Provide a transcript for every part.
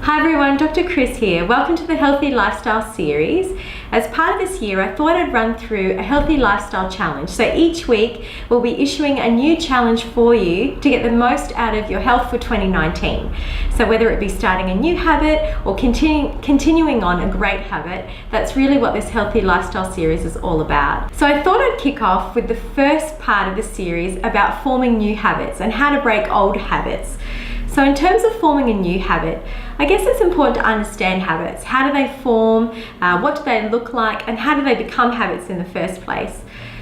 Hi everyone, Dr. Chris here. Welcome to the Healthy Lifestyle series. As part of this year, I thought I'd run through a healthy lifestyle challenge. So each week, we'll be issuing a new challenge for you to get the most out of your health for 2019. So whether it be starting a new habit or continuing on a great habit, that's really what this Healthy Lifestyle series is all about. So I thought I'd kick off with the first part of the series about forming new habits and how to break old habits. So in terms of forming a new habit, I guess it's important to understand habits. How do they form? What do they look like? And how do they become habits in the first place?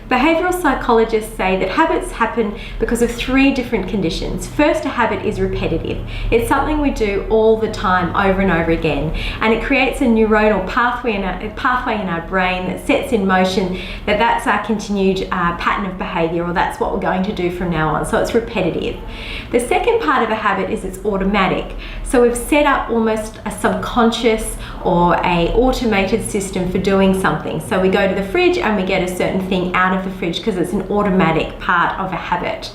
Behavioral psychologists say that habits happen because of three different conditions. First, a habit is repetitive. It's something we do all the time, over and over again, and it creates a neuronal pathway in our brain that sets in motion that's our continued pattern of behavior, or that's what we're going to do from now on. So it's repetitive. The second part of a habit is it's automatic. So we've set up almost a subconscious or a automated system for doing something. So we go to the fridge and we get a certain thing out of the fridge because it's an automatic part of a habit.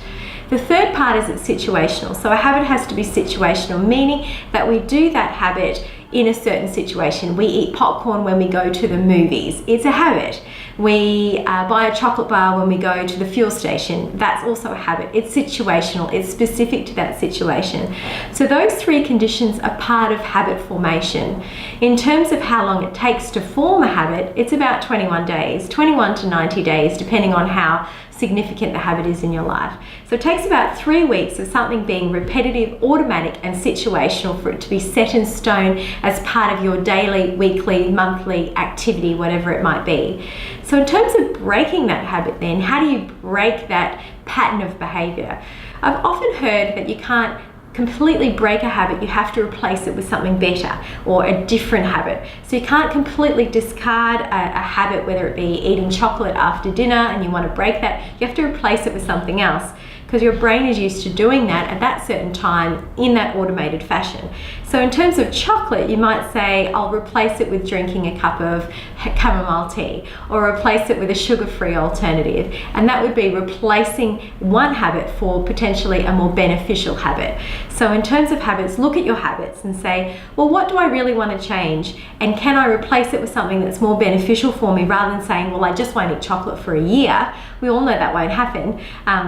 The third part is it's situational. So a habit has to be situational, meaning that we do that habit in a certain situation. We eat popcorn when we go to the movies. It's a habit. We buy a chocolate bar when we go to the fuel station. That's also a habit. It's situational. It's specific to that situation. So those three conditions are part of habit formation. In terms of how long it takes to form a habit, it's about 21 days, 21 to 90 days, depending on how significant the habit is in your life. So it takes about 3 weeks of something being repetitive, automatic, and situational for it to be set in stone as part of your daily, weekly, monthly activity, whatever it might be. So in terms of breaking that habit then, how do you break that pattern of behavior? I've often heard that you can't completely break a habit, you have to replace it with something better or a different habit. So you can't completely discard a habit, whether it be eating chocolate after dinner and you want to break that, you have to replace it with something else, because your brain is used to doing that at that certain time in that automated fashion. So in terms of chocolate, you might say, I'll replace it with drinking a cup of chamomile tea, or replace it with a sugar-free alternative. And that would be replacing one habit for potentially a more beneficial habit. So in terms of habits, look at your habits and say, well, what do I really want to change? And can I replace it with something that's more beneficial for me, rather than saying, well, I just won't eat chocolate for a year. We all know that won't happen.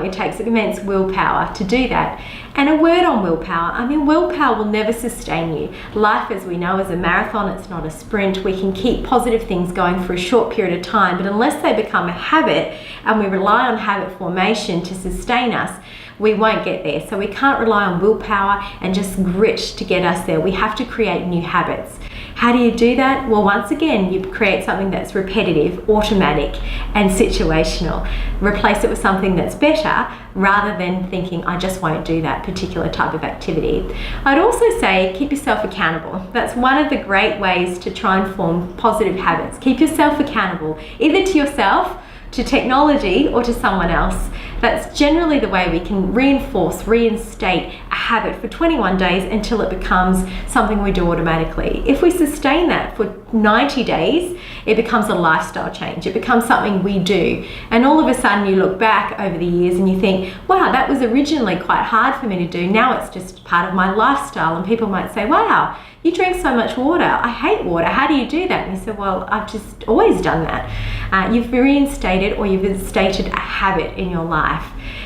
It takes immense willpower to do that. And a word on willpower, I mean, willpower will never sustain you. Life, as we know, is a marathon, it's not a sprint. We can keep positive things going for a short period of time, but unless they become a habit and we rely on habit formation to sustain us, we won't get there. So we can't rely on willpower and just grit to get us there. We have to create new habits. How do you do that? Well, once again, you create something that's repetitive, automatic, and situational. Replace it with something that's better, rather than thinking, I just won't do that particular type of activity. I'd also say keep yourself accountable. That's one of the great ways to try and form positive habits. Keep yourself accountable, either to yourself, to technology, or to someone else. That's generally the way we can reinstate a habit for 21 days until it becomes something we do automatically. If we sustain that for 90 days, it becomes a lifestyle change. It becomes something we do. And all of a sudden you look back over the years and you think, wow, that was originally quite hard for me to do. Now it's just part of my lifestyle. And people might say, wow, you drink so much water. I hate water. How do you do that? And you say, well, I've just always done that. You've reinstated, or you've instated a habit in your life.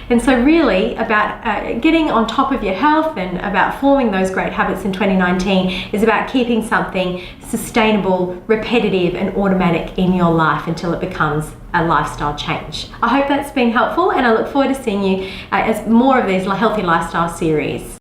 And so really about getting on top of your health and about forming those great habits in 2019 is about keeping something sustainable, repetitive, and automatic in your life until it becomes a lifestyle change. I hope that's been helpful, and I look forward to seeing you as more of these healthy lifestyle series.